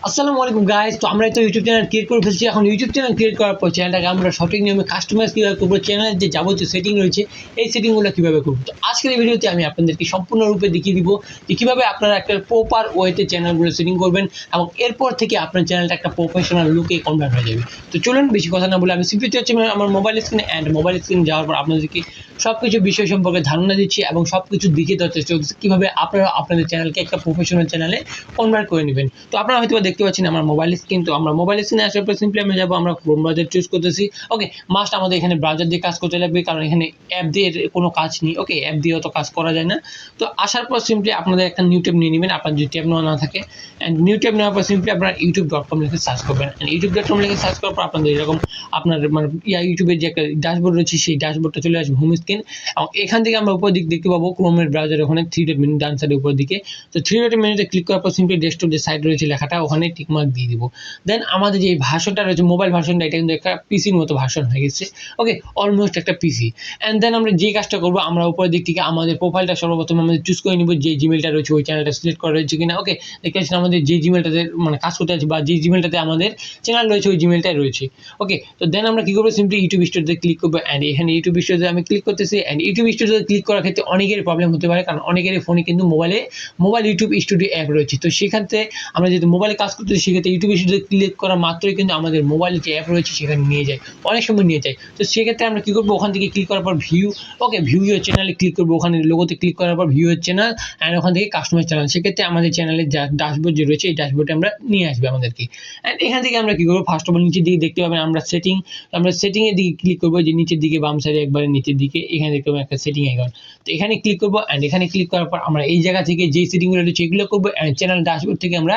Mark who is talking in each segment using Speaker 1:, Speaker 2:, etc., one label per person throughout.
Speaker 1: আসসালামু আলাইকুম গাইস। তো আমরা তো ইউটিউব চ্যানেল ক্রিয়েট করে ফেলছি। এখন ইউটিউব চ্যানেল ক্রিয়েট করার পর চ্যানেলটাকে আমরা সঠিক নিয়মে কাস্টমাইজ কীভাবে করবো, চ্যানেলের যে যাবতীয় সেটিং রয়েছে এই সেটিংগুলো কীভাবে করবো। তো আজকের এই ভিডিওতে আমি আপনাদেরকে সম্পূর্ণরূপে দেখিয়ে দিব যে কীভাবে আপনারা একটা প্রপার ওয়েতে চ্যানেলগুলো সেটিং করবেন এবং এরপর থেকে আপনার চ্যানেলটা একটা প্রফেশনাল লুকে কনভার্ট হয়ে যাবে। তো চলুন বেশি কথা না বলে আমি সিম্পলি হচ্ছে আমার মোবাইল স্ক্রিনে মোবাইল স্ক্রিনে যাওয়ার পর আপনাদেরকে সব কিছু বিষয় সম্পর্কে ধারণা দিচ্ছি এবং সব কিছু দেখিয়ে দেওয়ার চেষ্টা করছি কীভাবে আপনারা আপনাদের চ্যানেলকে একটা প্রফেশনাল চ্যানেলে কনভার্ট করে নেবেন। তো আপনারা হয়তো দেখতে পাচ্ছেন আমার মোবাইল স্ক্রিন। তো আমরা মোবাইল স্ক্রিনে আসার পর সিম্পলি আমরা যাবো, আমরা ক্রোম ব্রাউজার চুজ করতেছি। ওকে, মাস্ট আমাদের এখানে ব্রাউজার দিয়ে কাজ করতে লাগবে, কারণ এখানে অ্যাপ দিয়ে কোনো কাজ নেই। ওকে, অ্যাপ দিয়ে অত কাজ করা যায় না। তো আসার পর সিম্পলি আপনাদের একটা নিউ ট্যাব নিয়ে নেবেন, আপনার যদি ট্যাব নেওয়া না থাকে। অ্যান্ড নিউ ট্যাব নেওয়ার পর সিম্পলি আপনারা youtube.com লিখে সার্চ করবেন। youtube.com লিখে সার্চ করার পর আপনাদের এরকম আপনার মানে ইউটিউবের যে একটা ড্যাশবোর্ড রয়েছে সেই ড্যাশবোর্ডটা চলে আসবে হোম স্ক্রিন। এবং এখান থেকে আমরা উপর দিক দেখতে পাবো ক্রোমের ব্রাউজার ওখানে 3 ডট মেনু ডান সাইডের উপর দিকে। তো 3 ডট মেনুতে ক্লিক করার পর সিম্পলি ডেস্কটপ যে সাইড রয়েছে লেখাটা ওখানে টিকমার্ক দিয়ে দিব। দেন আমাদের যে ভার্সনটা রয়েছে মোবাইল ভার্সনটা, এটা কিন্তু একটা পিসির মতো ভার্সন হয়ে গেছে। ওকে, অলমোস্ট একটা পিসি। অ্যান্ড দেন আমরা যে কাজটা করবো, আমরা উপরের দিক থেকে আমাদের প্রোফাইলটা সর্বপ্রথম আমাদের চুজ করে নিব, যে জিমেলটা রয়েছে ওই চ্যানেলটা সিলেক্ট করা রয়েছে কিনা। ওকে, দেখতে পাচ্ছেন আমাদের যে জিমেলটাতে মানে কাজ করতে আছে বা যে জিমেলটাতে আমাদের চ্যানেল রয়েছে ওই জিমেলটাই রয়েছে। ওকে, তো দেন আমরা কী করবো, সিম্পলি ইউটিউব স্টুডিওতে ক্লিক করবো। অ্যান্ড এখানে ইউটিউব স্টুডিওতে আমি ক্লিক করতেছি। অ্যান্ড ইউটিউব স্টুডিওতে ক্লিক করার ক্ষেত্রে অনেকেরই প্রবলেম হতে পারে, কারণ অনেকেরই ফোনে কিন্তু মোবাইল ইউটিউব স্টুডিও অ্যাপ রয়েছে। তো সেক্ষেত্রে আমরা যদি মোবাইলে কাজ করতেছি সেক্ষেত্রে ইউটিউব স্টুডিওতে ক্লিক করা মাত্রই কিন্তু আমাদের মোবাইলে যে অ্যাপ রয়েছে সেখানে নিয়ে যায়, অনেক সময় নিয়ে যায়। তো সেক্ষেত্রে আমরা কী করবো, ওখান থেকে ক্লিক করার পর ভিউ, ওকে ভিউ ইউর চ্যানেলে ক্লিক করবো, ওখানে লোগোতে ক্লিক করার পর ভিউ ইউর চ্যানেল অ্যান্ড ওখান থেকে কাস্টমাইজ চ্যানেল। সেক্ষেত্রে আমাদের চ্যানেলের যা ড্যাশবোর্ড যে রয়েছে এই ড্যাশবোর্ডে আমরা নিয়ে আসবে আমাদেরকে। অ্যান্ড এখান থেকে আমরা কী করবো, ফার্স্ট অফ অল নিচের দিকে দেখতে পাবেন আমরা সেটিংয়ের দিকে ক্লিক করবো, যে নিচের দিকে বাম সাইডে একবারে নিচের দিকে এখানে দেখতে পাবেন একটা সেটিং আইকন। তো এখানে ক্লিক করবো। অ্যান্ড এখানে ক্লিক করার পর আমরা এই জায়গা থেকে যেই সেটিংগুলো রয়েছে এগুলো করবো। অ্যান্ড চ্যানেল ড্যাশবোর্ড থেকে আমরা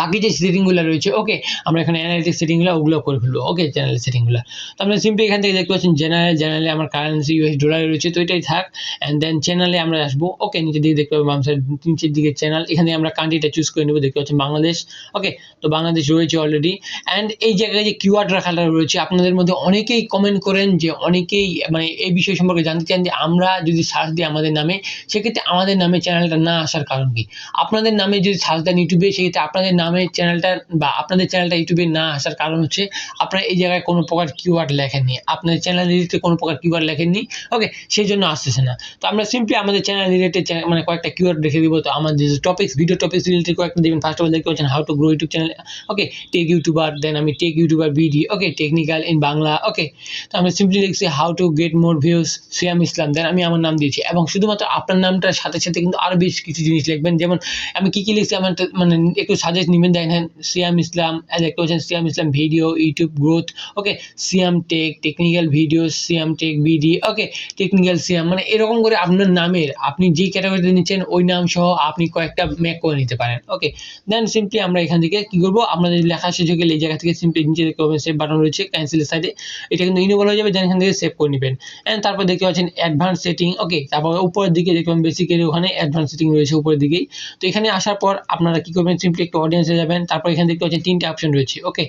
Speaker 1: বাকি যে সেটিংগুলো রয়েছে, ওকে আমরা এখানে অ্যানালিটিক্স সেটিংগুলো ওগুলো করে ফেলবো। ওকে, চ্যানেল সেটিংগুলো তো আমরা সিম্পলি এখান থেকে দেখতে পাচ্ছেন চ্যানেলে আমার কারেন্সি ইউএস ডলার রয়েছে, তো এটাই থাক। অ্যান্ড দেন চ্যানেলে আমরা আসবো। ওকে, নিচের দিকে দেখতে পাবো বাম সাইড নিচের দিকে চ্যানেল, এখানে আমরা কান্ট্রিটা চুজ করে নেবো। দেখতে পাচ্ছেন বাংলাদেশ। ওকে, তো বাংলাদেশ রয়েছে অলরেডি। অ্যান্ড এই জায়গায় যে কিওয়ার্ড রাখাটা রয়েছে, আপনাদের মধ্যে অনেকেই কমেন্ট করেন যে অনেকেই মানে এই বিষয় সম্পর্কে জানতে চান যে আমরা যদি সার্চ দিই আমাদের নামে, সেক্ষেত্রে আমাদের নামে চ্যানেলটা না আসার কারণ কি। আপনাদের নামে যদি সার্চ দেন ইউটিউবে, সেক্ষেত্রে আপনাদের নামে চ্যানেলটা বা আপনাদের চ্যানেলটা ইউটিউবে না আসার কারণ হচ্ছে আপনারা এই জায়গায় কোনো প্রকার কিওয়ার্ড লেখেননি, আপনাদের চ্যানেল রিলেটেড কোনো প্রকার কিওয়ার্ড লেখেননি। ওকে, সেই জন্য আসতেছে না। তো আমরা সিম্পলি আমাদের চ্যানেল রিলেটেড মানে কয়েকটা কিওয়ার্ড রেখে দিব। তো আমাদের যে টপিক্স, ভিডিও টপিক্স রিলেটেড কয়েকটা দেবেন। ফার্স্ট অফ অল দেখতে পাচ্ছেন how to grow YouTube channel. Okay, tech YouTuber, then আমি tech YouTuber BD. Okay, technical in Bangla. Okay, তো আমরা সিম্পলি লিখছি how to get more views Siam Islam, then আমি আমার নাম দিয়েছি। এবং শুধুমাত্র আপনার নামটার সাথে সাথে কিন্তু আরও বেশ কিছু জিনিস লিখবেন, যেমন আমি কী লিখছি আমার মানে একটু সাজেস্ট নেবেন। দেখেন সিয়াম ইসলাম, দেখতে পাচ্ছেন সিয়াম ইসলাম ভিডিও ইউটিউব গ্রোথ। ওকে, সিয়াম টেক টেকনিক্যাল ভিডিও, সিয়াম টেক বিডি। ওকে, টেকনিক্যাল সিয়াম, মানে এরকম করে আপনার নামের আপনি যে ক্যাটাগরিতে নিচ্ছেন ওই নাম সহ আপনি কয়েকটা ম্যাক করে নিতে পারেন। ওকে, দেন সিম্পলি আমরা এখান থেকে কী করবো, আপনাদের লেখা শেষ হয়ে গেলে এই জায়গা থেকে সিম্পলি নিচে দেখতে পাবেন সেভ বাটন রয়েছে ক্যান্সেলের সাইডে, এটা কিন্তু ইনেবল হয়ে যাবে। দেন এখান থেকে সেভ করে নেবেন। অ্যান্ড তারপর দেখতে পাচ্ছেন অ্যাডভান্স সেটিং। ওকে, তারপর উপরের দিকে দেখতে পাবেন বেসিক্যালি ওখানে অ্যাডভান্স সেটিং রয়েছে উপরের দিকেই। তো এখানে আসার পর আপনারা কী করবেন, সিম্পলি একটু অডিয়েন্সে যাবেন। তারপর এখানে দেখতে পাচ্ছেন 3টে অপশন রয়েছে। Okay,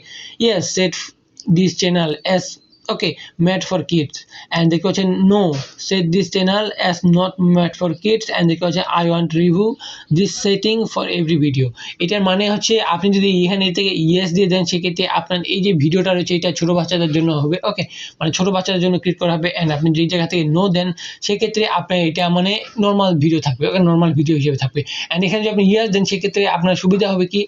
Speaker 1: yes set this channel as okay made for kids, and দেখতে পাচ্ছেন no set this channel as not made for kids, and দেখতে পাচ্ছেন I want review this setting for every video। এটার মানে হচ্ছে আপনি যদি এখানে থেকে ইয়েস দিয়ে দেন, সেক্ষেত্রে আপনার এই যে ভিডিওটা রয়েছে এটা ছোটো বাচ্চাদের জন্য হবে। ওকে, মানে ছোটো বাচ্চাদের জন্য ক্রিয়েট করা হবে। অ্যান্ড আপনি যেই জায়গা থেকে নো দেন, সেক্ষেত্রে আপনার এটা মানে নর্মাল ভিডিও থাকবে। ওকে, নর্মাল ভিডিও হিসেবে থাকবে। অ্যান্ড এখানে যদি আপনি ইয়েস দেন, সেক্ষেত্রে আপনার সুবিধা হবে কি,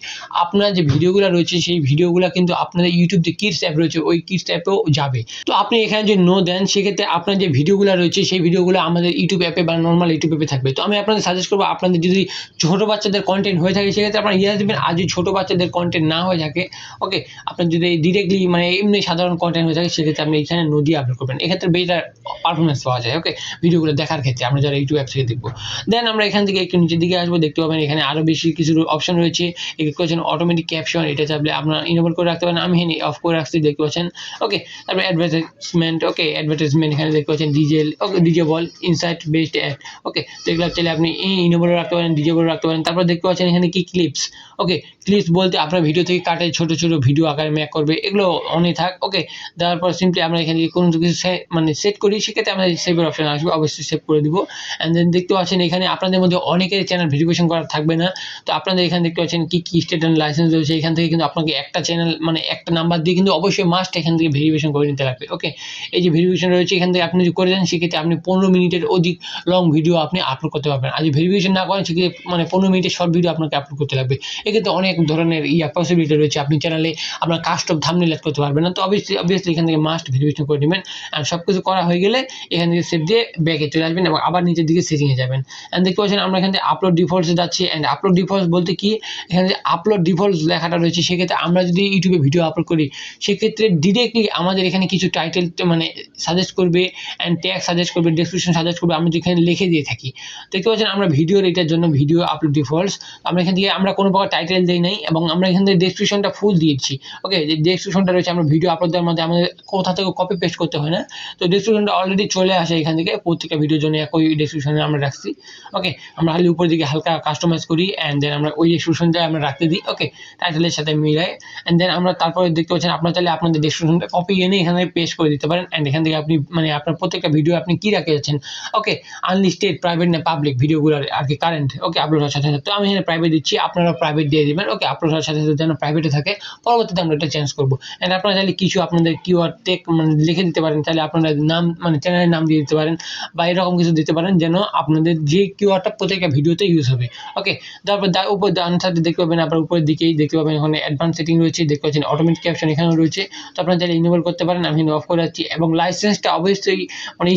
Speaker 1: আপনার যে ভিডিওগুলো রয়েছে সেই ভিডিওগুলো কিন্তু আপনাদের ইউটিউব যে কিডস অ্যাপ রয়েছে ওই কিডস অ্যাপেও যাবে। তো আপনি এখানে যদি নো দেন, সেক্ষেত্রে আপনার যে ভিডিওগুলো রয়েছে সেই ভিডিওগুলো আমাদের ইউটিউব অ্যাপে বা নর্মাল ইউটিউব অ্যাপে থাকবে। তো আমি আপনাদের সাজেস্ট করবো, আপনাদের যদি ছোটো বাচ্চাদের কন্টেন্ট হয়ে থাকে সেক্ষেত্রে আপনারা ইয়েস দেবেন। আর যদি ছোটো বাচ্চাদের কন্টেন্ট না হয়ে থাকে, ওকে, আপনার যদি ডিরেক্টলি মানে এমনি সাধারণ কন্টেন্ট হয়ে থাকে, সেক্ষেত্রে আপনি এখানে নো দিয়ে আপলোড করবেন। এক্ষেত্রে বেটার পারফরমেন্স পাওয়া যায়। ওকে, ভিডিওগুলো দেখার ক্ষেত্রে আমরা যারা ইউটিউব অ্যাপ থেকে দেখবো। দেন আমরা এখান থেকে একটু নিচের দিকে আসবো, দেখতে পাবেন এখানে আরও বেশি কিছু অপশন রয়েছে। এগুলো করছেন অটোমেটিক ক্যাপশন, এটা চাইলে আপনারা ইনেবল করে রাখতে পারেন। আমি এখানে অফ করে রাখছি, দেখতে পাচ্ছেন। ওকে, তারপরে অ্যাডভার্টাইজমেন্ট, ওকে অ্যাডভার্টাইজমেন্ট এখানে দেখতে পাচ্ছেন ডিজেল, ওকে ডিজেবল ইনসাইট বেসড অ্যাড, ওকে তো এগুলো চাইলে আপনি ইনেবল রাখতে পারেন, ডিজেবল রাখতে পারেন। তারপর দেখতে পাচ্ছেন এখানে কি ক্লিপস, ওকে ক্লিপস বলতে আপনার ভিডিও থেকে কাটে ছোট ছোট ভিডিও আকারে মেক করবে, এগুলো অনই থাক। ওকে দেওয়ার পর সিম্পলি আমরা এখানে কোনো কিছু মানে সেট করি, সেক্ষেত্রে আমরা সেভের অপশন আসবে, অবশ্যই সেভ করে দিব। অ্যান্ড দেন দেখতে পাচ্ছেন এখানে আপনাদের মধ্যে অনেকের চ্যানেল ভেরিফিকেশন করা থাকবে না, তো আপনাদের এখানে দেখতে পাচ্ছেন কি কি স্টেট অ্যান্ড লাইসেন্স রয়েছে, এখান থেকে কিন্তু আপনাকে একটা চ্যানেল মানে একটা নাম্বার দিয়ে কিন্তু অবশ্যই মাস্ট এখান থেকে ভেরিফিকেশন করে নিতে লাগবে। ওকে এই যে ভেরিফিকেশন রয়েছে এখান থেকে আপনি যদি করে দেন, সেক্ষেত্রে আপনি 15 মিনিটের অধিক লং ভিডিও আপনি আপলোড করতে পারবেন। আর যদি ভেরিফিকেশন না করেন, সেক্ষেত্রে মানে 15 মিনিটের শর্ট ভিডিও আপনাকে আপলোড করতে লাগবে। এক্ষেত্রে অনেক ধরনের পসিবিলিটি রয়েছে, আপনি চ্যানেলে আপনার কাস্টম থাম্বনেল অ্যাড করতে পারবেন না, তো অবভিয়াসলি এখান থেকে মাস্ট ভেরিফিকেশন করে নেবেন। আর সব কিছু করা হয়ে গেলে এখান থেকে সেভ দিয়ে ব্যাকে চলে আসবেন এবং আবার নিচের দিকে সেটিংয়ে যাবেন। অ্যান্ড দেখতে পাচ্ছেন আমরা এখান থেকে আপলোড ডিফল্টসে যাচ্ছি। অ্যান্ড আপলোড ডিফল্টস বলতে কি, এখানে যে আপলোড ডিফল্টস লেখাটা রয়েছে, সেক্ষেত্রে আমরা যদি ইউটিউবে ভিডিও আপলোড করি, সেক্ষেত্রে ডিরেক্টলি আমাদের এখানে কিছু টাইটেল মানে সাজেস্ট করবে, অ্যান্ড ট্যাগ সাজেস্ট করবে, ডেসক্রিপশন সাজেস্ট করবে, আমরা যেখানে লিখে দিয়ে থাকি। দেখতে পাচ্ছেন আমরা ভিডিওর এটার জন্য ভিডিও আপলোড ডিফল্টস, আমরা এখান থেকে আমরা কোনো প্রকার টাইটেল দিই নাই এবং আমরা এখান থেকে ডেসক্রিপশনটা ফুল দিয়েছি। ওকে যে ডেসক্রিপশনটা রয়েছে, আমরা ভিডিও আপলোড দেওয়ার মধ্যে আমাদের কোথা থেকে কপি পেস্ট করতে হয় না, তো ডেসক্রিপশনটা অলরেডি চলে আসে এখান থেকে, প্রত্যেকটা ভিডিওর জন্য একই ডেসক্রিপশনে আমরা রাখছি। ওকে আমরা খালি উপর দিকে হালকা কাস্টমাইজ করি, অ্যান্ড দেন আমরা ওই ডেসক্রিপশনটা আমরা রাখতে দিই, ওকে টাইটেলের সাথে মিলাই। অ্যান্ড দেন আমরা তারপরে দেখতে পাচ্ছেন আপনার চাইলে আপনাদের ডেসক্রিপশনটা কপি এনে এখানে পেস্ট করে দিতে পারেন। অ্যান্ড এখান থেকে আপনি মানে আপনার প্রত্যেকটা ভিডিও আপনি কি রাখতে যাচ্ছেন, ওকে আনলিস্টেড, প্রাইভেট না পাবলিক ভিডিওগুলো আর কি কারেন্ট, ওকে আপলোড হওয়ার সাথে সাথে, তো আমি এখানে প্রাইভেট দিচ্ছি, আপনারা প্রাইভেট দিয়ে দিবেন। ওকে আপলোড হওয়ার সাথে সাথে যেন প্রাইভেটে থাকে, পরবর্তীতে আমরা এটা চেঞ্জ করবো। অ্যান্ড আপনারা চাইলে কিছু আপনাদের কিওয়ার্ড টেক মানে লিখে দিতে পারেন, তাহলে আপনারা নাম মানে চ্যানেলের নাম দিয়ে দিতে পারেন বা এরকম কিছু দিতে পারেন, যেন আপনাদের যে কিওয়ার্ডটা প্রত্যেকটা ভিডিওতে ইউজ হবে। ওকে তারপর উপর ডান সাইডে দেখতে পাবেন, আপনার উপরের দিকেই দেখতে পাবেন এখানে অ্যাডভান্স সেটিং রয়েছে, দেখতে পাচ্ছেন অটোমেটিক ক্যাপশন এখানেও রয়েছে, তো আপনারা চাইলে ইনেবল করতে পারেন। আমি অফ করে যাচ্ছি এবং লাইসেন্সটা অবশ্যই মানে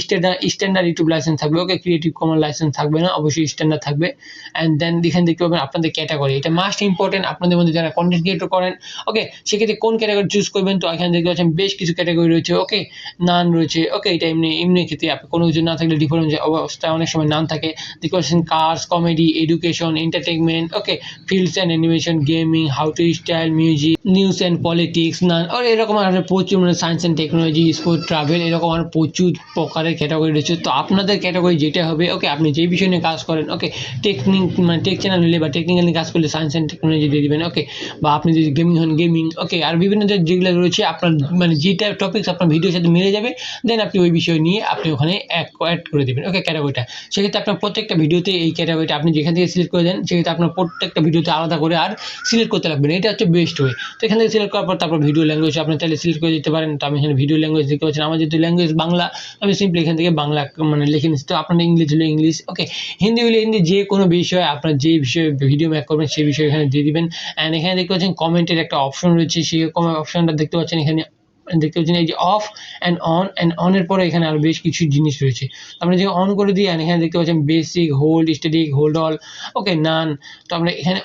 Speaker 1: স্ট্যান্ডার্ড ইউটিউব লাইসেন্স থাকবে, ওকে ক্রিয়েটিভ কমন লাইসেন্স থাকবে না, অবশ্যই স্ট্যান্ডার্ড থাকবে। অ্যান্ড দেন এখানে দেখতে পাবেন আপনাদের ক্যাটাগরি, এটা মাস্ট ইম্পর্টেন্ট আপনাদের মধ্যে যারা কন্টেন্ট ক্রিয়েটর করেন। ওকে সেক্ষেত্রে কোন ক্যাটাগরি চুজ করবেন, তো এখানে দেখতে পাচ্ছেন বেশ কিছু ক্যাটাগরি রয়েছে, ওকে নান রয়েছে, ওকে এটা এমনি ক্ষেত্রে আপনি কোনো কিছু না থাকলে ডিফারেন্ট অবস্থায় অনেক সময় নাম থাকে, দেখতে পাচ্ছেন cars, comedy, education, entertainment, okay fields and animation, gaming, how to style, music, news and politics, none আর এরকম আর প্রচুর মানে science and technology, sport, travel, এরকম আর প্রচুর প্রকারের ক্যাটাগরি রয়েছে। তো আপনাদের ক্যাটাগরি যেটা হবে, ওকে আপনি যেই বিষয় নিয়ে কাজ করেন, ওকে টেকনিক মানে টেক চ্যানেল হলে বা টেকনিক্যালি কাজ করলে সায়েন্স অ্যান্ড টেকনোলজি দিয়ে দিবেন, ওকে বা আপনি যদি গেমিং হন গেমিং, ওকে আর বিভিন্ন যেগুলো রয়েছে আপনার মানে যেটা টপিক্স আপনার ভিডিওর সাথে মিলে যাবে, দেন আপনি ওই বিষয় নিয়ে আপনি ওখানে অ্যাড করে দেবেন, ওকে ক্যাটাগরিটা। সেক্ষেত্রে আপনার প্রত্যেকটা ভিডিওতে এই ক্যাটাগরিটা আপনি যেখান থেকে সিলেক্ট করে দেন, সেক্ষেত্রে আপনার প্রত্যেকটা ভিডিওতে আলাদা করে আর সিলেক্ট করতে লাগবে না, এটা হচ্ছে বেস্ট ওয়ে। তো এখান থেকে সিলেক্ট করার পর তারপর ভিডিও ল্যাঙ্গুয়েজ আপনি চাইলে সিলেক্ট করে দিতে পারেন। তো আমি এখানে ভিডিও ল্যাঙ্গুয়েজ দেখতে পাচ্ছেন, আমার যেহেতু ল্যাঙ্গুয়েজ বাংলা, আমি সিম্পলি এখান থেকে বাংলা মানে লিখে নিচ্ছি। তো আপনার ইংলিশ হলে ইংলিশ, ওকে হিন্দি হলে হিন্দি, যে কোনো বিষয়ে আপনার যে বিষয়ে ভিডিও মেক করবেন সেই বিষয়ে এখানে দিয়ে দিবেন। অ্যান্ড এখানে দেখতে পাচ্ছেন কমেন্টের একটা অপশন রয়েছে, সেই অপশনটা দেখতে পাচ্ছেন এখানে, দেখতে পাচ্ছেন এই যে অফ অ্যান্ড অনের পরে এখানে আরো বেশ কিছু জিনিস রয়েছে, আমরা যে অন করে দিই, এখানে দেখতে পাচ্ছেন basic, hold, static, hold all, okay none. তো আমরা এখানে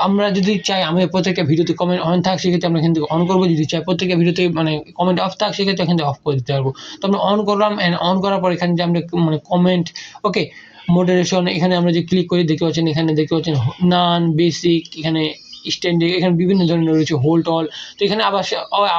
Speaker 1: আমরা যদি চাই আমাদের প্রত্যেকটা ভিডিওতে কমেন্ট অন থাক, সেক্ষেত্রে আমরা এখান থেকে অন করবো, যদি চাই প্রত্যেকটা ভিডিওতে মানে কমেন্ট অফ থাক, সেক্ষেত্রে এখান থেকে অফ করে দিতে পারবো। তো আমরা অন করলাম, অ্যান্ড অন করার পর এখানে যে আমরা মানে কমেন্ট, ওকে মডারেশন, এখানে আমরা যে ক্লিক করি দেখতে পাচ্ছেন এখানে দেখতে পাচ্ছেন নান, বেসিক, এখানে স্ট্যান্ডিং, এখানে বিভিন্ন ধরনের রয়েছে, হোল্ড অল। তো এখানে আবার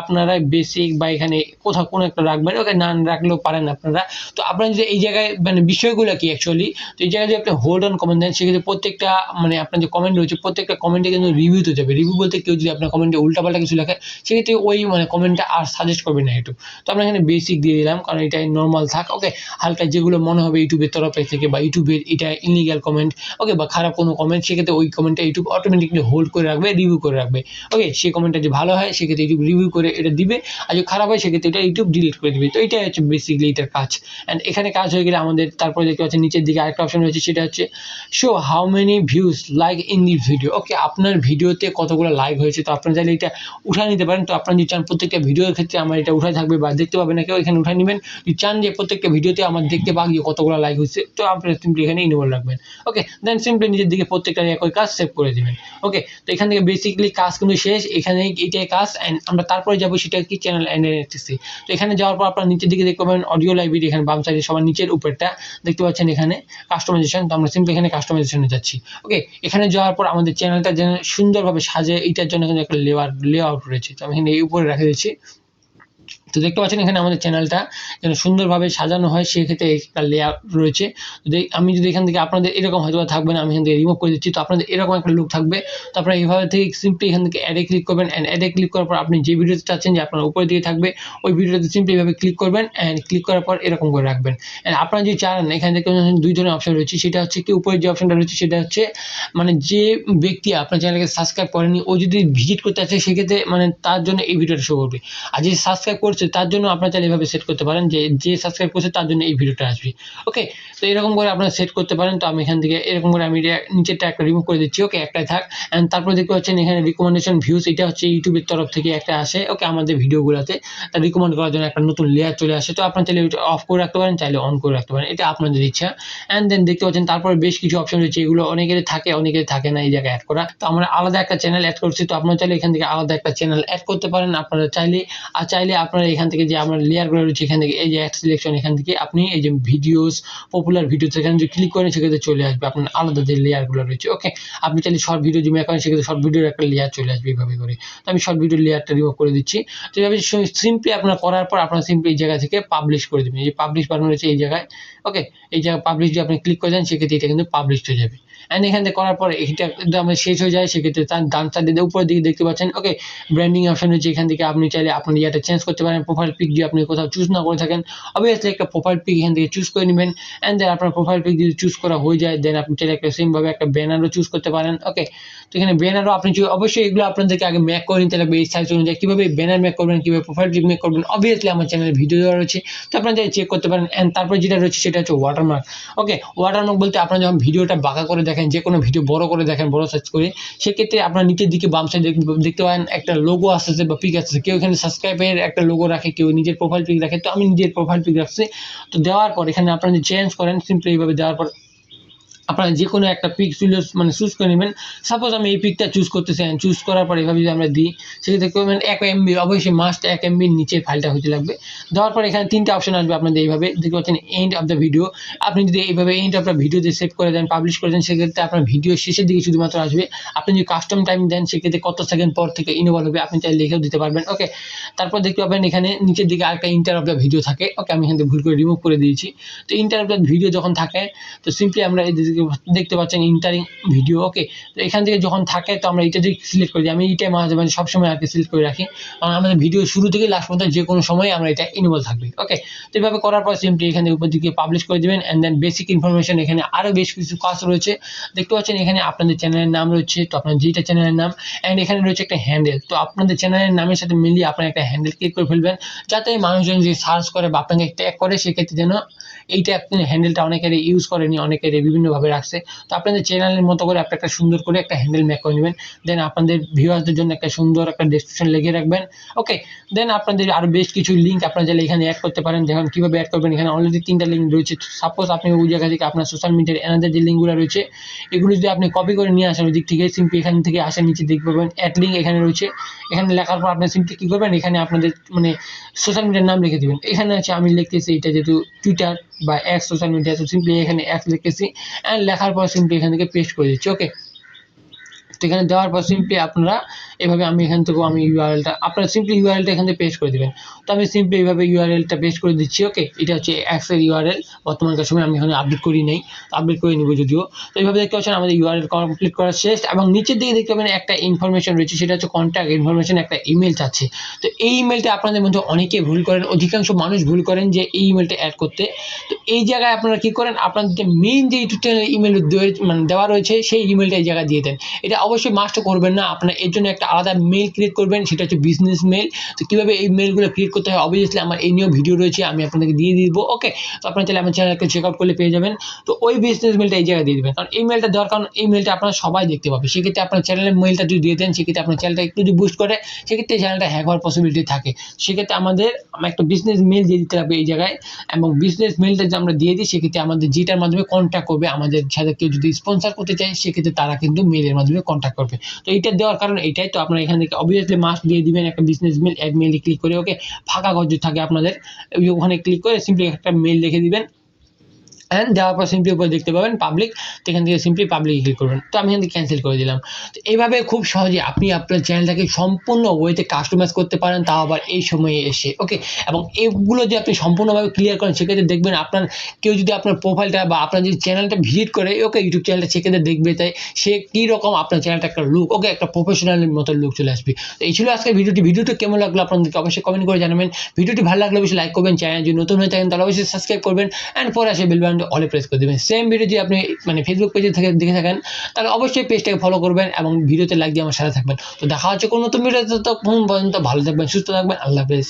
Speaker 1: আপনারা বেসিক বা এখানে কোথাও কোনো একটা রাখবেন, ওকে নান রাখলেও পারেন আপনারা। তো আপনারা যদি এই জায়গায় মানে বিষয়গুলো কি অ্যাকচুয়ালি, তো এই জায়গায় যদি আপনি হোল্ড অন কমেন্ট দেন, সেক্ষেত্রে প্রত্যেকটা মানে আপনার যে কমেন্ট রয়েছে প্রত্যেকটা কমেন্টে কিন্তু রিভিউতে যাবে। রিভিউ বলতে কেউ যদি আপনার কমেন্টে উল্টাপাল্টা কিছু লেখে, সেক্ষেত্রে ওই মানে কমেন্টটা আর সাজেস্ট করবে না একটু। তো আমরা এখানে বেসিক দিয়ে দিলাম, কারণ এটা নর্মাল থাক, ওকে হালকা যেগুলো মনে হবে ইউটিউবের তরফ থেকে বা ইউটিউবের এটা ইনলিগাল কমেন্ট, ওকে বা খারাপ কোনো কমেন্ট, সেক্ষেত্রে ওই কমেন্টটা ইউটিউব অটোমেটিকলি হোল্ড করে রাখবে, রিভিউ করে রাখবে। ওকে সেই কমেন্টটা যে ভালো হয় সেক্ষেত্রে ইউটিউব রিভিউ করে এটা দিবে, আর যদি খারাপ হয় সেক্ষেত্রে এটা ইউটিউব ডিলিট করে দিবে। তো এটাই হচ্ছে বেসিক্যালি এটার কাজ। অ্যান্ড এখানে কাজ হয়ে গেলে আমাদের তারপরে দেখতে পাচ্ছেন নিচের দিকে আরেকটা অপশন রয়েছে, সেটা হচ্ছে show how many views like in this video, okay আপনার ভিডিওতে কতগুলো লাইক হয়েছে। তো আপনারা চাইলে এটা উঠায় নিতে পারেন। তো আপনারা যদি চান প্রত্যেকটা ভিডিওর ক্ষেত্রে আমার এটা উঠায় থাকবে বা দেখতে পাবে না কেউ, এখানে উঠায় নেবেন। যদি চান যে প্রত্যেকটা ভিডিওতে আমার দেখতে পাক যে কতগুলো লাইক হয়েছে, তো আপনারা সিম্পলি এখানে ইনেবল রাখবেন, ওকে দেন সিম্পলি নিজের দিকে প্রত্যেকটা একই কাজ সেভ করে দেবেন। ওকে তো এখান থেকে বেসিক্যালি কাজ কিন্তু শেষ, এখানে এইটাই কাজ। অ্যান্ড আমরা তারপরে যাবো সেটা কি চ্যানেল অ্যানালিটিক্সে। তো এখানে যাওয়ার পর আপনার নিচের দিকে দেখতে পাবেন অডিও লাইব্রেরি, এখানে বাম সাইডে সবার নিচের উপরটা দেখতে পাচ্ছেন এখানে কাস্টমাইজেশন। তো আমরা সিম্পলি এখানে কাস্টমাইজেশনে যাচ্ছি। ওকে এখানে যাওয়ার পর আমাদের চ্যানেলটা যেন সুন্দরভাবে সাজে, এইটার জন্য কিন্তু একটা লেআউট রয়েছে। তো আমি এখানে এই উপরে রেখে দিচ্ছি। তো দেখতে পাচ্ছেন এখানে আমাদের চ্যানেলটা যেন সুন্দরভাবে সাজানো হয়, সেক্ষেত্রে একটা লেয়ার রয়েছে। তো আমি যদি এখান থেকে আপনাদের এরকম হয়তো থাকবে না, আমি এখান থেকে রিমুভ করে দিচ্ছি। তো আপনাদের এরকম একটা লুক থাকবে। তো আপনারা এইভাবে থেকে সিম্পলি এখান থেকে অ্যাডে ক্লিক করবেন, অ্যান্ড অ্যাডে ক্লিক করার পর আপনি যে ভিডিওতে চাচ্ছেন যে আপনার উপরের দিকে থাকবে, ওই ভিডিওতে সিম্পলি এইভাবে ক্লিক করবেন, অ্যান্ড ক্লিক করার পর এরকম করে রাখবেন। অ্যান্ড আপনারা যদি চান এখানে দেখতে পাচ্ছেন 2 ধরনের অপশন রয়েছে। সেটা হচ্ছে কি, উপরে যে অপশনটা রয়েছে সেটা হচ্ছে মানে যে ব্যক্তি আপনার চ্যানেলকে সাবস্ক্রাইব করেনি, ও যদি ভিজিট করতে আসে সেক্ষেত্রে মানে তার জন্য এই ভিডিওটা শো করবে। আর যে সাবস্ক্রাইব করছে তার জন্য আপনারা চাইলে এভাবে সেট করতে পারেন যে সাবস্ক্রাইব করছে তার জন্য এই ভিডিওটা আসবে। ওকে, তো এরকম করে আপনারা সেট করতে পারেন। তো আমি এখান থেকে এরকম করে আমি নিচেরটা একটা রিমুভ করে দিচ্ছি। ওকে, একটাই থাক। অ্যান্ড তারপর দেখতে পাচ্ছেন এখানে রিকমেন্ডেশন ভিউজ, এটা হচ্ছে ইউটিউবের তরফ থেকে একটা আসে। ওকে, আমাদের ভিডিওগুলোতে তা রিকমেন্ড করার জন্য একটা নতুন লেয়ার চলে আসে। তো আপনারা চাইলে এটা অফ করে রাখতে পারেন, চাইলে অন করে রাখতে পারেন, এটা আপনাদের ইচ্ছা। অ্যান্ড দেন দেখতে পাচ্ছেন তারপরে বেশ কিছু অপশন রয়েছে, এগুলো অনেকেরই থাকে অনেকেরই থাকে না এই জায়গায় অ্যাড করা। তো আমরা আলাদা একটা চ্যানেল অ্যাড করছি। তো আপনারা চাইলে এখান থেকে আলাদা একটা চ্যানেল অ্যাড করতে পারেন আপনারা চাইলে। আর চাইলে আপনারা এখান থেকে যে আমার লেয়ারগুলো রয়েছে এখান থেকে এই যে অ্যাড সিলেকশন, এখান থেকে আপনি এই যে ভিডিওস, পপুলার ভিডিওস, এখানে যদি ক্লিক করেন সেক্ষেত্রে চলে আসবে আপনার আলাদা যে লেয়ারগুলো রয়েছে। ওকে, আপনি চাইলে শর্ট ভিডিও যদি মেক করেন সেক্ষেত্রে শর্ট ভিডিওর একটা লেয়ার চলে আসবে এইভাবে করে। তো আমি শর্ট ভিডিওর লেয়ারটা রিমুভ করে দিচ্ছি। তো এইভাবে সিম্পলি আপনারা করার পর আপনারা সিম্পলি এই জায়গা থেকে পাবলিশ করে দেবেন। এই যে পাবলিশ বাটন রয়েছে এই জায়গায়। ওকে, এই জায়গায় পাবলিশ যদি আপনি ক্লিক করে দেন সেক্ষেত্রে এটা কিন্তু পাবলিশ হয়ে যাবে। অ্যান্ড এখান থেকে করার পরে এটা একদম আমাদের শেষ হয়ে যায়, সেক্ষেত্রে তার ডান সাইডে উপরের দিকে দেখতে পাচ্ছেন। ওকে, ব্র্যান্ডিং অপশন রয়েছে, এখান থেকে আপনি চাইলে আপনার ইয়াটা চেঞ্জ করতে পারেন। প্রোফাইল পিক যদি আপনি কোথাও চুজ না করে থাকেন, অবভিয়াসলি একটা প্রোফাইল পিক এখান থেকে চুজ করে নেবেন। অ্যান্ড দেন আপনার প্রোফাইল পিক যদি চুজ করা হয়ে যায়, দেন আপনি চাইলে একটা সেমভাবে একটা ব্যানারও চুজ করতে পারেন। ওকে, তো এখানে ব্যানারও আপনি অবশ্যই এগুলো আপনাদেরকে আগে মেক করে নিতে লাগবে এই সাইজ অনুযায়ী। কীভাবে ব্যানার মেক করবেন, কীভাবে প্রোফাইল পিক মেক করবেন, অবভিয়াসলি আমার চ্যানেলে ভিডিও দেওয়া রয়েছে, তো আপনারা চাইলে চেক করতে পারেন। অ্যান্ড তারপর যেটা রয়েছে সেটা হচ্ছে ওয়াটারমার্ক। ওকে, ওয়াটারমার্ক বলতে আপনারা যখন ভিডিওটা বাঁকা করে দেখেন, যে কোনো ভিডিও বড় করে দেখেন, বড় সাইজ করে, সেক্ষেত্রে আপনার নিচের দিকে বাম সাইডে দেখতে পারেন একটা লোগো আসতেছে বা পিক আসতেছে। কেউ এখানে সাবস্ক্রাইবের একটা লোগো রাখে, কেউ নিজের প্রোফাইল পিক রাখে। তো আমি নিজের প্রোফাইল পিক রাখছি। তো দেওয়ার পর এখানে আপনারা যদি চেঞ্জ করেন, সিম্পলি এইভাবে দেওয়ার পর আপনারা যে কোনো একটা পিক মানে চুজ করে নেবেন। সাপোজ আমি এই পিকটা চুজ করতেছি, চুজ করার পর এভাবে যদি আমরা দিই সেক্ষেত্রে করবেন 1 MB, অবশ্যই মাস্ট 1 MB নিচে ফাইলটা হতে লাগবে। দেওয়ার পর এখানে 3টা অপশন আসবে আপনাদের এইভাবে দেখতে পাচ্ছেন, এন্ড অফ দ্য ভিডিও। আপনি যদি এইভাবে এন্ড অফ দ্য ভিডিও দিয়ে সেট করে দেন, পাবলিশ করে দেন, সেক্ষেত্রে আপনার ভিডিও শেষের দিকে শুধুমাত্র আসবে। আপনি যদি কাস্টম টাইম দেন সেক্ষেত্রে কত সেকেন্ড পর থেকে ইনেবল হবে আপনি চাইলে লিখেও দিতে পারবেন। ওকে, তারপর দেখতে পাবেন এখানে নিচের দিকে আরেকটা ইন্টার অফ দ্য ভিডিও থাকে। ওকে, আমি এখান থেকে ভুল করে রিমুভ করে দিয়েছি। তো ইন্টার অফ দ্য ভিডিও যখন থাকে, তো সিম্পলি আমরা দেখতে পাচ্ছেন ইন্টারিং ভিডিও। ওকে, তো এখান থেকে যখন থাকে তো আমরা এটা যদি সিলেক্ট করি, আমি এইটাই মাঝে মাঝে সবসময় আর কি সিলেক্ট করে রাখি, কারণ আমাদের ভিডিও শুরু থেকে লাস্ট পর্যন্ত যে কোনো সময় আমরা এটা ইনেবল থাকবে। ওকে, তো এইভাবে করার পর সিম্পলি এখানে উপর দিকে পাবলিশ করে দেবেন। অ্যান্ড দেন বেসিক ইনফরমেশন, এখানে আরও বেশ কিছু কাজ রয়েছে দেখতে পাচ্ছেন। এখানে আপনাদের চ্যানেলের নাম রয়েছে, তো আপনার যেটা চ্যানেলের নাম, অ্যান্ড এখানে রয়েছে একটা হ্যান্ডেল। তো আপনাদের চ্যানেলের নামের সাথে মিলিয়ে আপনার একটা হ্যান্ডেল ক্লিক করে ফেলবেন, যাতে মানুষজন যে সার্চ করে বা আপনাকে ট্যাগ করে সেক্ষেত্রে যেন এইটা আপনি হ্যান্ডেলটা অনেকের ইউজ করেনি, অনেকের বিভিন্নভাবে রাখছে। তো আপনাদের চ্যানেলের মতো করে আপনি একটা সুন্দর করে একটা হ্যান্ডেল মেক করে নেবেন। দেন আপনাদের ভিউয়ারদের জন্য একটা সুন্দর একটা ডেসক্রিপশন লিখে রাখবেন। ওকে, দেন আপনাদের আরও বেশ কিছু লিঙ্ক আপনারা চাইলে এখানে অ্যাড করতে পারেন। দেখুন কীভাবে অ্যাড করবেন, এখানে অলরেডি 3টা লিঙ্ক রয়েছে। সাপোজ আপনি ওই জায়গা থেকে আপনার সোশ্যাল মিডিয়ার এনাদের যে লিঙ্কগুলো রয়েছে এগুলো যদি আপনি কপি করে নিয়ে আসেন ওই দিক থেকে, সিম্পলি এখান থেকে আসেন নিচে দেখতে পাবেন অ্যাড লিঙ্ক এখানে রয়েছে। এখানে লেখার পর আপনি সিম্পলি কী করবেন, এখানে আপনাদের মানে সোশ্যাল মিডিয়ার নাম লিখে দেবেন। এখানে আছে আমি লিখতেছি এটা যেহেতু টুইটার বা এক্স সোশ্যাল মিডিয়া, তো সিম্পলি এখানে এক্স লিখতেছি, অ্যান্ড লেখার পর সিম্পলি এখান থেকে পেস্ট করে দিচ্ছি। ওকে, তো এখানে দেওয়ার পর সিম্পলি আপনারা এভাবে আমি এখান থেকেও আমি ইউআরএলটা আপনারা সিম্পলি ইউআরএলটা এখান থেকে পেস্ট করে দেবেন। তো আমি সিম্পলি এইভাবে ইউআরএলটা পেস্ট করে দিচ্ছি। ওকে, এটা হচ্ছে এক্সের ইউআরএল, বর্তমানকার সময় আমি এখানে আপডেট করি নাই, আপডেট করে নিব যদিও। তো এইভাবে দেখতে পাচ্ছেন আমাদের ইউআরএল কমপ্লিট করা শেষ, এবং নিচের দিকে দেখতে পাবেন একটা ইনফরমেশন রয়েছে, সেটা হচ্ছে কন্ট্যাক্ট ইনফরমেশন, একটা ইমেল চাচ্ছে। তো এই ইমেলটা আপনাদের মধ্যে অনেকে ভুল করেন, অধিকাংশ মানুষ ভুল করেন যে এই ইমেলটা অ্যাড করতে। তো এই জায়গায় আপনারা কী করেন, আপনাদের যে মেইন যে ইউটিউব চ্যানেলের ইমেল মানে দেওয়া রয়েছে সেই ইমেলটা এই জায়গায় দিয়ে দেন। এটা অবশ্যই মাস্ট করবেন না, আপনার এর জন্য একটা আলাদা মেল ক্রিয়েট করবেন, সেটা হচ্ছে বিজনেস মেল। তো কীভাবে এই মেলগুলো ক্রিয়েট করতে হয় অবভিয়াসলি আমার এই নিয়েও ভিডিও রয়েছে, আমি আপনাদেরকে দিয়ে দিব। ওকে, তো আপনারা চাইলে আমার চ্যানেলকে চেক আউট করলে পেয়ে যাবেন। তো ওই বিজনেস মেলটা এই জায়গায় দিয়ে দেবেন, কারণ এই মেলটা দেওয়ার কারণ এই মেলটা আপনারা সবাই দেখতে পাবে। সেক্ষেত্রে আপনার চ্যানেলের মেলটা যদি দিয়ে দেন সেক্ষেত্রে আপনার চ্যানেলটা একটু যদি বুস্ট করে সেক্ষেত্রে চ্যানেলটা হ্যাক হওয়ার পসিবিলিটি থাকে। সেক্ষেত্রে আমাদের একটা বিজনেস মেল দিয়ে দিতে হবে এই জায়গায়, এবং বিজনেস মেলটা যদি আমরা দিয়ে দিই সেক্ষেত্রে আমাদের যেটার মাধ্যমে কন্ট্যাক্ট করবে, আমাদের সাথে কেউ যদি স্পন্সর করতে চায় সেক্ষেত্রে তারা কিন্তু মেলের মাধ্যমে কন্ট্যাক্ট করবে। তো এইটা দেওয়ার কারণ এইটাই। তো আপনারা এখান থেকে অবভিয়াসলি মাস্ট দিয়ে দিবেন একটা বিজনেস মেল, অ্যাড মেইলে ক্লিক করে। ওকে, ফাঁকা ঘর যদি থাকে আপনাদের ওখানে ক্লিক করে সিম্পলি একটা মেল লিখে দিবেন, অ্যান্ড দেওয়ার পর সিম্পলি উপরে দেখতে পাবেন পাবলিক, তো এখান থেকে সিম্পলি পাবলিক ক্লিক করবেন। তো আমি এখান থেকে ক্যান্সেল করে দিলাম। তো এইভাবে খুব সহজে আপনি আপনার চ্যানেলটাকে সম্পূর্ণ ওয়েতে কাস্টমাইজ করতে পারেন, তাও আবার এই সময়ে এসে। ওকে, এবং এগুলো যে আপনি সম্পূর্ণভাবে ক্লিয়ার করেন, সেক্ষেত্রে দেখবেন আপনার কেউ যদি আপনার প্রোফাইলটা বা আপনার যদি চ্যানেলটা ভিজিট করে, ওকে, ইউটিউব চ্যানেলটা সেক্ষেত্রে দেখবে, তাই সে কীরকম আপনার চ্যানেলটা একটা লুক, ওকে, একটা প্রফেশনালের মতো লুক চলে আসবে। তো এই ছিল আজকের ভিডিওটি কেমন লাগলো আপনাদেরকে অবশ্যই কমেন্ট করে জানাবেন। ভিডিওটি ভালো লাগলে অবশ্যই লাইক করবেন, চ্যানেল যদি নতুন হয়ে থাকেন তাহলে অবশ্যই সাবস্ক্রাইব করবেন, অ্যান্ড পরে আসে বেল বাটনটি অলে প্রেস করে দেবেন। সেম ভিডিও যদি আপনি মানে ফেসবুক পেজে থেকে দেখে থাকেন তাহলে অবশ্যই পেজটাকে ফলো করবেন এবং ভিডিওতে লাইক দিয়ে আমার সাথে থাকবেন। তো দেখা হচ্ছে কোনো নতুন ভিডিওতে, ততক্ষণ পর্যন্ত ভালো থাকবেন, সুস্থ থাকবেন, আল্লাহ হাফেজ।